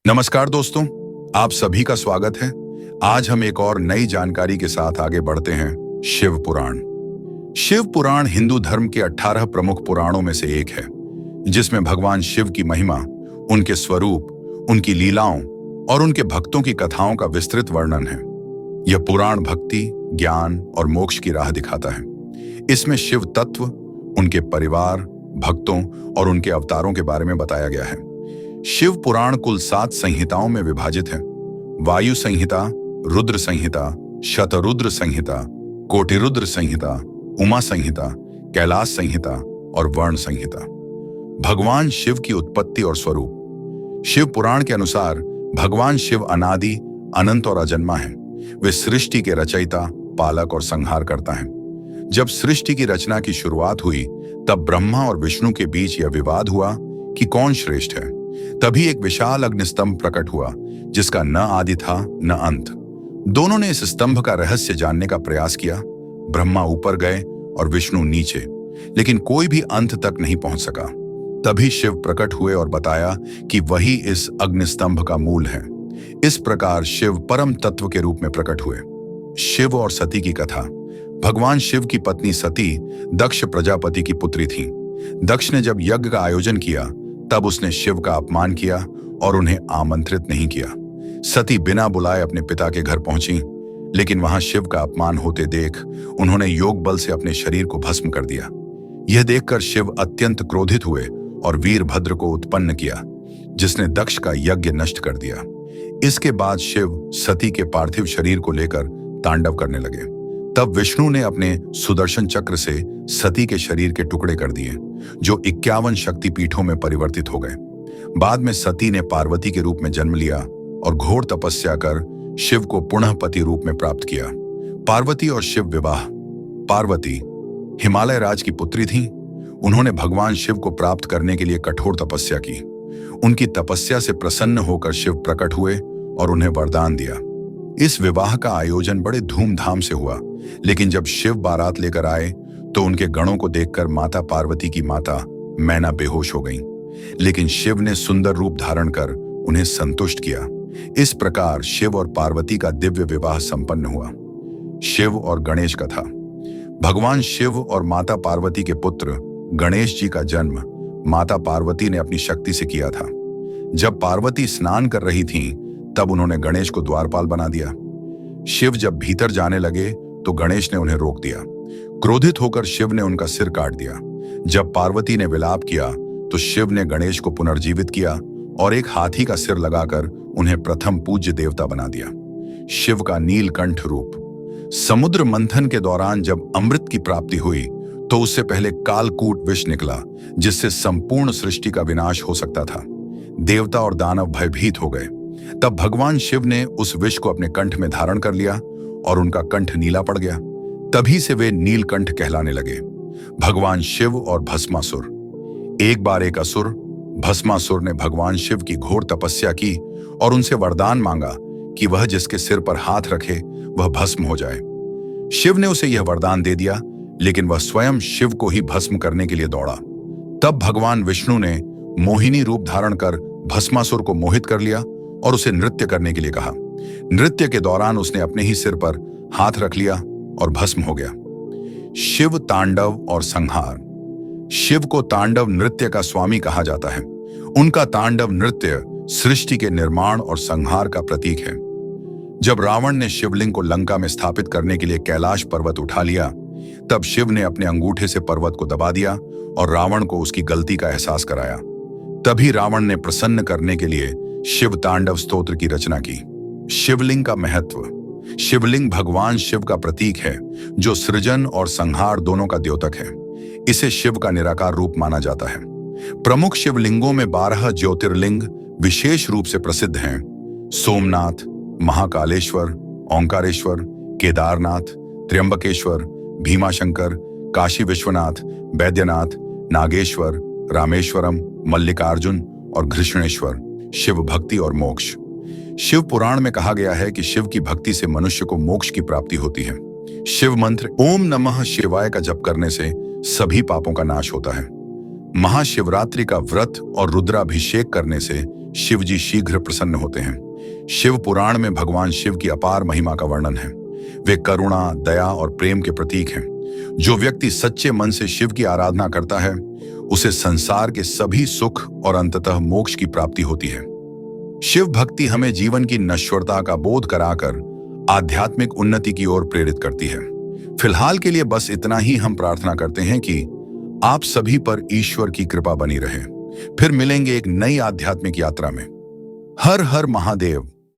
नमस्कार दोस्तों, आप सभी का स्वागत है। आज हम एक और नई जानकारी के साथ आगे बढ़ते हैं। शिव पुराण। शिव पुराण हिंदू धर्म के 18 प्रमुख पुराणों में से एक है, जिसमें भगवान शिव की महिमा, उनके स्वरूप, उनकी लीलाओं और उनके भक्तों की कथाओं का विस्तृत वर्णन है। यह पुराण भक्ति, ज्ञान और मोक्ष की राह दिखाता है। इसमें शिव तत्व, उनके परिवार, भक्तों और उनके अवतारों के बारे में बताया गया है। शिव पुराण कुल 7 संहिताओं में विभाजित है। वायु संहिता, रुद्र संहिता, शतरुद्र संहिता, कोटिरुद्र संहिता, उमा संहिता, कैलाश संहिता और वर्ण संहिता। भगवान शिव की उत्पत्ति और स्वरूप। शिव पुराण के अनुसार भगवान शिव अनादि, अनंत और अजन्मा है। वे सृष्टि के रचयिता, पालक और संहार करता है। जब सृष्टि की रचना की शुरुआत हुई, तब ब्रह्मा और विष्णु के बीच यह विवाद हुआ कि कौन श्रेष्ठ है। तभी एक विशाल अग्निस्तंभ प्रकट हुआ, जिसका न आदि था न अंत। दोनों ने इस स्तंभ का रहस्य जानने का प्रयास किया। ब्रह्मा ऊपर गए और विष्णु नीचे, लेकिन कोई भी अंत तक नहीं पहुंच सका। तभी शिव प्रकट हुए और बताया कि वही इस अग्निस्तंभ का मूल है। इस प्रकार शिव परम तत्व के रूप में प्रकट हुए। शिव और सती की कथा। भगवान शिव की पत्नी सती दक्ष प्रजापति की पुत्री थी। दक्ष ने जब यज्ञ का आयोजन किया, तब उसने शिव का अपमान किया और उन्हें आमंत्रित नहीं किया। सती बिना बुलाए अपने पिता के घर पहुंची, लेकिन वहां शिव का अपमान होते देख उन्होंने योग बल से अपने शरीर को भस्म कर दिया। यह देखकर शिव अत्यंत क्रोधित हुए और वीरभद्र को उत्पन्न किया, जिसने दक्ष का यज्ञ नष्ट कर दिया। इसके बाद शिव सती के पार्थिव शरीर को लेकर तांडव करने लगे। तब विष्णु ने अपने सुदर्शन चक्र से सती के शरीर के टुकड़े कर दिए, जो 51 शक्तिपीठों में परिवर्तित हो गए। बाद में सती ने पार्वती के रूप में जन्म लिया और घोर तपस्या कर शिव को पुनः पति रूप में प्राप्त किया। पार्वती और शिव विवाह। पार्वती हिमालय राज की पुत्री थीं। उन्होंने भगवान शिव को प्राप्त करने के लिए कठोर तपस्या की। उनकी तपस्या से प्रसन्न होकर शिव प्रकट हुए और उन्हें वरदान दिया। इस विवाह का आयोजन बड़े धूमधाम से हुआ, लेकिन जब शिव बारात लेकर आए तो उनके गणों को देखकर माता पार्वती की माता मैना बेहोश हो गईं। लेकिन शिव ने सुंदर रूप धारण कर उन्हें संतुष्ट किया। इस प्रकार शिव और पार्वती का दिव्य विवाह संपन्न हुआ। शिव और गणेश कथा। भगवान शिव और माता पार्वती के पुत्र गणेश जी का जन्म माता पार्वती ने अपनी शक्ति से किया था। जब पार्वती स्नान कर रही थीं, तब उन्होंने गणेश को द्वारपाल बना दिया। शिव जब भीतर जाने लगे तो गणेश ने उन्हें रोक दिया। क्रोधित होकर शिव ने उनका सिर काट दिया। जब पार्वती ने विलाप किया तो शिव ने गणेश को पुनर्जीवित किया और एक हाथी का सिर लगाकर उन्हें प्रथम पूज्य देवता बना दिया। शिव का नीलकंठ रूप। समुद्र मंथन के दौरान जब अमृत की प्राप्ति हुई, तो उससे पहले कालकूट विष निकला, जिससे संपूर्ण सृष्टि का विनाश हो सकता था। देवता और दानव भयभीत हो गए। तब भगवान शिव ने उस विष को अपने कंठ में धारण कर लिया और उनका कंठ नीला पड़ गया। तभी से वे नीलकंठ कहलाने लगे। भगवान शिव और भस्मासुर। एक बार एक असुर भस्मासुर ने भगवान शिव की घोर तपस्या की और उनसे वरदान मांगा कि वह जिसके सिर पर हाथ रखे वह भस्म हो जाए। शिव ने उसे यह वरदान दे दिया, लेकिन वह स्वयं शिव को ही भस्म करने के लिए दौड़ा। तब भगवान विष्णु ने मोहिनी रूप धारण कर भस्मासुर को मोहित कर लिया और उसे नृत्य करने के लिए कहा। नृत्य के दौरान उसने अपने ही सिर पर हाथ रख लिया और भस्म हो गया। शिव तांडव और संहार। शिव को तांडव नृत्य का स्वामी कहा जाता है। उनका तांडव नृत्य सृष्टि के निर्माण और संहार का प्रतीक है। जब रावण ने शिवलिंग को लंका में स्थापित करने के लिए कैलाश पर्वत उठा लिया, तब शिव ने अपने अंगूठे से पर्वत को दबा दिया और रावण को उसकी गलती का एहसास कराया। तभी रावण ने प्रसन्न करने के लिए शिव तांडव स्तोत्र की रचना की। शिवलिंग का महत्व। शिवलिंग भगवान शिव का प्रतीक है, जो सृजन और संहार दोनों का द्योतक है। इसे शिव का निराकार रूप माना जाता है। प्रमुख शिवलिंगों में 12 ज्योतिर्लिंग विशेष रूप से प्रसिद्ध हैं। सोमनाथ, महाकालेश्वर, ओंकारेश्वर, केदारनाथ, त्र्यंबकेश्वर, भीमाशंकर, काशी विश्वनाथ, बैद्यनाथ, नागेश्वर, रामेश्वरम, मल्लिकार्जुन और घृष्णेश्वर। शिव भक्ति और मोक्ष। शिव पुराण में कहा गया है कि शिव की भक्ति से मनुष्य को मोक्ष की प्राप्ति होती है। शिव मंत्र ओम नमः शिवाय का जप करने से सभी पापों का नाश होता है। महाशिवरात्रि का व्रत और रुद्राभिषेक करने से शिव जी शीघ्र प्रसन्न होते हैं। शिव पुराण में भगवान शिव की अपार महिमा का वर्णन है। वे करुणा, दया और प्रेम के प्रतीक हैं। जो व्यक्ति सच्चे मन से शिव की आराधना करता है, उसे संसार के सभी सुख और अंततः मोक्ष की प्राप्ति होती है। शिव भक्ति हमें जीवन की नश्वरता का बोध कराकर आध्यात्मिक उन्नति की ओर प्रेरित करती है। फिलहाल के लिए बस इतना ही हम प्रार्थना करते हैं कि आप सभी पर ईश्वर की कृपा बनी रहे। फिर मिलेंगे एक नई आध्यात्मिक यात्रा में। हर हर महादेव।